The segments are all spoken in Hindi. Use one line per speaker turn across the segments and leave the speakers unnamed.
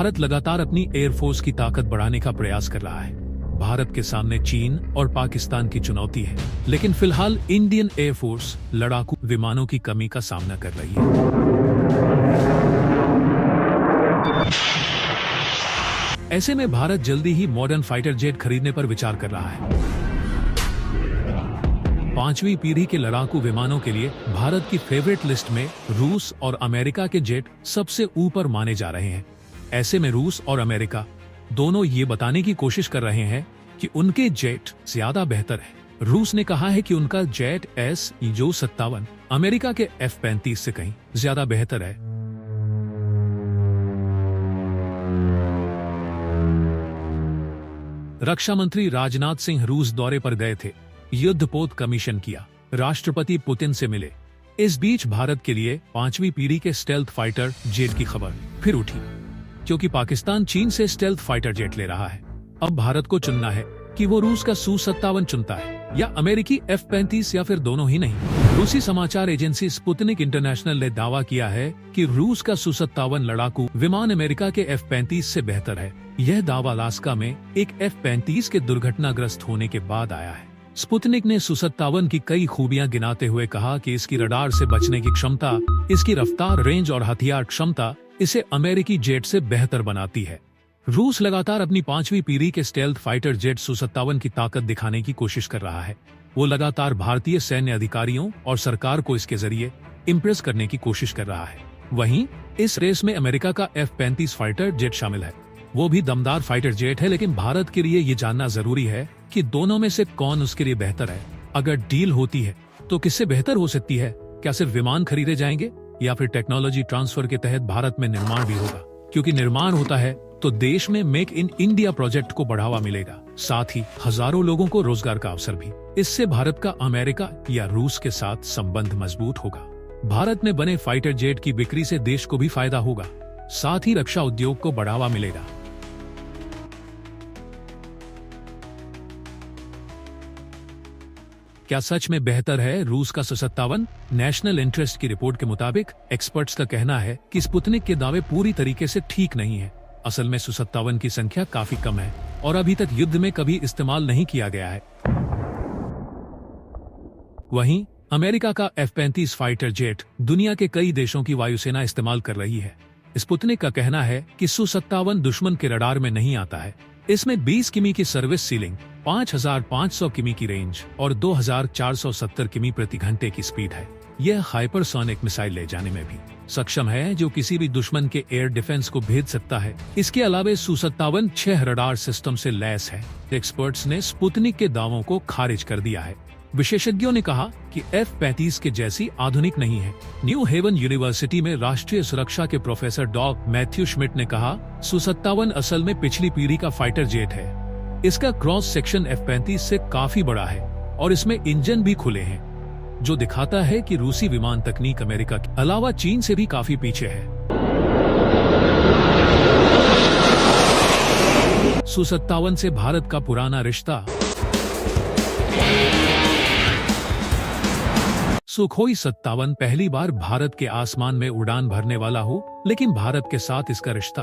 भारत लगातार अपनी एयरफोर्स की ताकत बढ़ाने का प्रयास कर रहा है। भारत के सामने चीन और पाकिस्तान की चुनौती है, लेकिन फिलहाल इंडियन एयरफोर्स लड़ाकू विमानों की कमी का सामना कर रही है। ऐसे में भारत जल्दी ही मॉडर्न फाइटर जेट खरीदने पर विचार कर रहा है। 5वीं पीढ़ी के लड़ाकू विमानों के लिए भारत की फेवरेट लिस्ट में रूस और अमेरिका के जेट सबसे ऊपर माने जा रहे हैं। ऐसे में रूस और अमेरिका दोनों ये बताने की कोशिश कर रहे हैं कि उनके जेट ज्यादा बेहतर है। रूस ने कहा है कि उनका जेट Su-57 अमेरिका के F-35 से कहीं ज्यादा बेहतर है। रक्षा मंत्री राजनाथ सिंह रूस दौरे पर गए थे, युद्धपोत कमीशन किया, राष्ट्रपति पुतिन से मिले। इस बीच भारत के लिए 5वीं पीढ़ी के स्टेल्थ फाइटर जेट की खबर फिर उठी, क्योंकि पाकिस्तान चीन से स्टेल्थ फाइटर जेट ले रहा है। अब भारत को चुनना है कि वो रूस का Su-57 चुनता है या अमेरिकी F-35 या फिर दोनों ही नहीं। रूसी समाचार एजेंसी स्पुतनिक इंटरनेशनल ने दावा किया है कि रूस का Su-57 लड़ाकू विमान अमेरिका के F-35 से बेहतर है। यह दावा अलास्का में एक F-35 के दुर्घटनाग्रस्त होने के बाद आया है। स्पुतनिक ने Su-57 की कई खूबियां गिनाते हुए कहा कि इसकी रडार से बचने की क्षमता, इसकी रफ्तार, रेंज और हथियार क्षमता इसे अमेरिकी जेट से बेहतर बनाती है। रूस लगातार अपनी 5वीं पीढ़ी के स्टेल्थ फाइटर जेट Su-57 की ताकत दिखाने की कोशिश कर रहा है। वो लगातार भारतीय सैन्य अधिकारियों और सरकार को इसके जरिए इम्प्रेस करने की कोशिश कर रहा है। वहीं इस रेस में अमेरिका का F-35 फाइटर जेट शामिल है। वो भी दमदार फाइटर जेट है, लेकिन भारत के लिए ये जानना जरूरी है कि दोनों में से कौन उसके लिए बेहतर है। अगर डील होती है तो किससे बेहतर हो सकती है? क्या सिर्फ विमान खरीदे जाएंगे या फिर टेक्नोलॉजी ट्रांसफर के तहत भारत में निर्माण भी होगा? क्योंकि निर्माण होता है तो देश में मेक इन इंडिया प्रोजेक्ट को बढ़ावा मिलेगा, साथ ही हजारों लोगों को रोजगार का अवसर भी। इससे भारत का अमेरिका या रूस के साथ संबंध मजबूत होगा। भारत में बने फाइटर जेट की बिक्री से देश को भी फायदा होगा, साथ ही रक्षा उद्योग को बढ़ावा मिलेगा। क्या सच में बेहतर है रूस का Su-57? नेशनल इंटरेस्ट की रिपोर्ट के मुताबिक एक्सपर्ट्स का कहना है कि स्पुतनिक के दावे पूरी तरीके से ठीक नहीं है। असल में Su-57 की संख्या काफी कम है और अभी तक युद्ध में कभी इस्तेमाल नहीं किया गया है। वहीं अमेरिका का F-35 फाइटर जेट दुनिया के कई देशों की वायुसेना इस्तेमाल कर रही है। स्पुतनिक का कहना है कि Su-57 दुश्मन के रडार में नहीं आता है। इसमें 20 किमी की सर्विस सीलिंग, 5500 किमी की रेंज और 2470 किमी प्रति घंटे की स्पीड है। यह हाइपरसोनिक मिसाइल ले जाने में भी सक्षम है, जो किसी भी दुश्मन के एयर डिफेंस को भेद सकता है। इसके अलावा Su-57 6 रडार सिस्टम से लैस है। एक्सपर्ट्स ने स्पुतनिक के दावों को खारिज कर दिया है। विशेषज्ञों ने कहा कि F-35 के जैसी आधुनिक नहीं है। न्यू हेवन यूनिवर्सिटी में राष्ट्रीय सुरक्षा के प्रोफेसर डॉ. मैथ्यू श्मिट ने कहा, Su-57 असल में पिछली पीढ़ी का फाइटर जेट है। इसका क्रॉस सेक्शन F-35 से काफी बड़ा है और इसमें इंजन भी खुले हैं, जो दिखाता है कि रूसी विमान तकनीक अमेरिका के अलावा चीन से भी काफी पीछे है। Su-57 से भारत का पुराना रिश्ता। सुखोई 57 पहली बार भारत के आसमान में उड़ान भरने वाला हो, लेकिन भारत के साथ इसका रिश्ता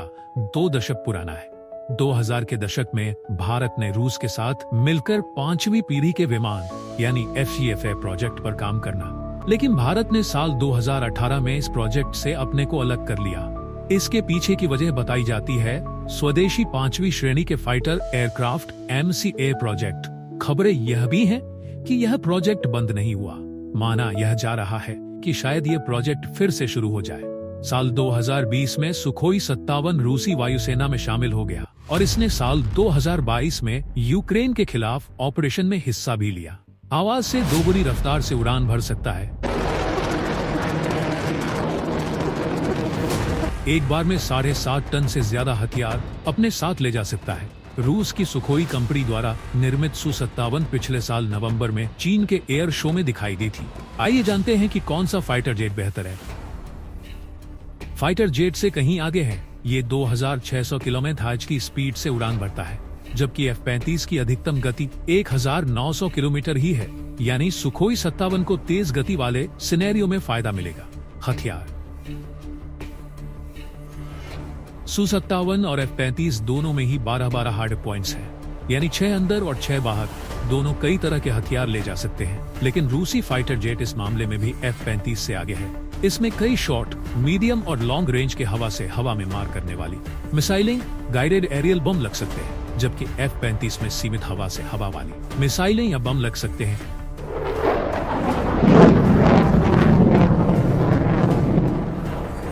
2 दशक पुराना है। 2000 के दशक में भारत ने रूस के साथ मिलकर 5वीं पीढ़ी के विमान यानी FCFA प्रोजेक्ट पर काम करना, लेकिन भारत ने साल 2018 में इस प्रोजेक्ट से अपने को अलग कर लिया। इसके पीछे की वजह बताई जाती है स्वदेशी 5वीं श्रेणी के फाइटर एयरक्राफ्ट MCA प्रोजेक्ट। खबरें यह भी हैं कि यह प्रोजेक्ट बंद नहीं हुआ। माना यह जा रहा है कि शायद यह प्रोजेक्ट फिर से शुरू हो जाए। साल 2020 में सुखोई 57 रूसी वायुसेना में शामिल हो गया और इसने साल 2022 में यूक्रेन के खिलाफ ऑपरेशन में हिस्सा भी लिया। आवाज से दोगुनी रफ्तार से उड़ान भर सकता है। एक बार में 7.5 टन से ज्यादा हथियार अपने साथ ले जा सकता है। रूस की सुखोई कंपनी द्वारा निर्मित Su-57 पिछले साल नवंबर में चीन के एयर शो में दिखाई दी थी। आइए जानते हैं कि कौन सा फाइटर जेट बेहतर है। फाइटर जेट से कहीं आगे है। ये 2600 किलोमीटर की स्पीड से उड़ान भरता है, जबकि F-35 की अधिकतम गति 1900 किलोमीटर ही है। यानी सुखोई 57 को तेज गति वाले सिनेरियो में फायदा मिलेगा। हथियार Su-57 और F-35 दोनों में ही 12-12 हार्ड पॉइंट्स हैं, यानी 6 अंदर और 6 बाहर। दोनों कई तरह के हथियार ले जा सकते हैं, लेकिन रूसी फाइटर जेट इस मामले में भी F-35 से आगे है। इसमें कई शॉर्ट, मीडियम और लॉन्ग रेंज के हवा से हवा में मार करने वाली मिसाइलिंग गाइडेड एरियल बम लग सकते हैं, जबकि F-35 में सीमित हवा से हवा वाली मिसाइलें या बम लग सकते हैं।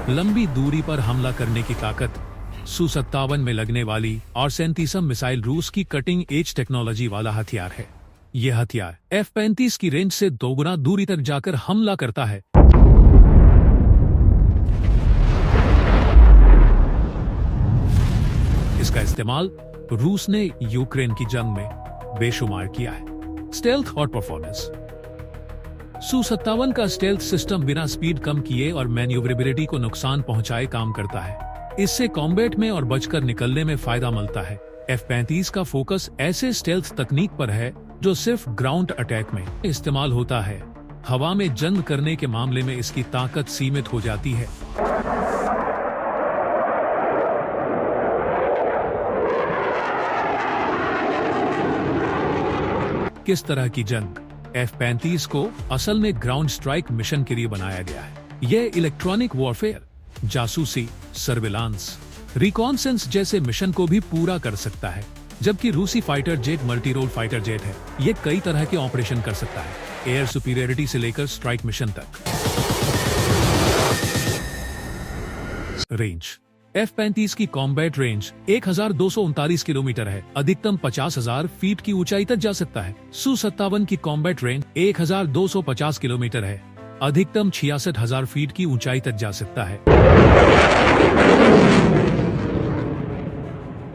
लंबी दूरी पर हमला करने की ताकत Su-57 में लगने वाली और सेंटीसम मिसाइल रूस की कटिंग एज टेक्नोलॉजी वाला हथियार है। यह हथियार F-35 की रेंज से 2 गुना दूरी तक जाकर हमला करता है। इसका इस्तेमाल रूस ने यूक्रेन की जंग में बेशुमार किया है। स्टेल्थ और परफॉर्मेंस। Su-57 का स्टेल्थ सिस्टम बिना स्पीड कम किए और मैन्यूवरेबिलिटी को नुकसान पहुंचाए काम करता है। इससे कॉम्बैट में और बचकर निकलने में फायदा मिलता है। F-35 का फोकस ऐसे स्टेल्थ तकनीक पर है जो सिर्फ ग्राउंड अटैक में इस्तेमाल होता है। हवा में जंग करने के मामले में इसकी ताकत सीमित हो जाती है। किस तरह की जंग? F-35 को असल में ग्राउंड स्ट्राइक मिशन के लिए बनाया गया है। यह इलेक्ट्रॉनिक वॉरफेयर, जासूसी, सर्विलांस, रिकॉन्सेंस जैसे मिशन को भी पूरा कर सकता है, जबकि रूसी fighter jet multi role fighter jet है। ये कई तरह के ऑपरेशन कर सकता है, एयर सुपीरियरिटी से लेकर स्ट्राइक मिशन तक। रेंज। F-35 की कॉम्बैट रेंज 1239 किलोमीटर है, अधिकतम 50,000 फीट की ऊंचाई तक जा सकता है। Su-57 की कॉम्बैट रेंज 1250 किलोमीटर है, अधिकतम 66,000 फीट की ऊंचाई तक जा सकता है।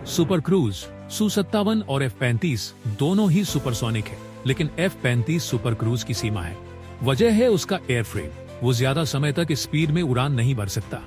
Super cruise. Su-57 और F-35 दोनों ही सुपरसोनिक है, लेकिन F-35 सुपर क्रूज की सीमा है। वजह है उसका एयरफ्रेम। वो ज्यादा समय तक स्पीड में उड़ान नहीं भर सकता।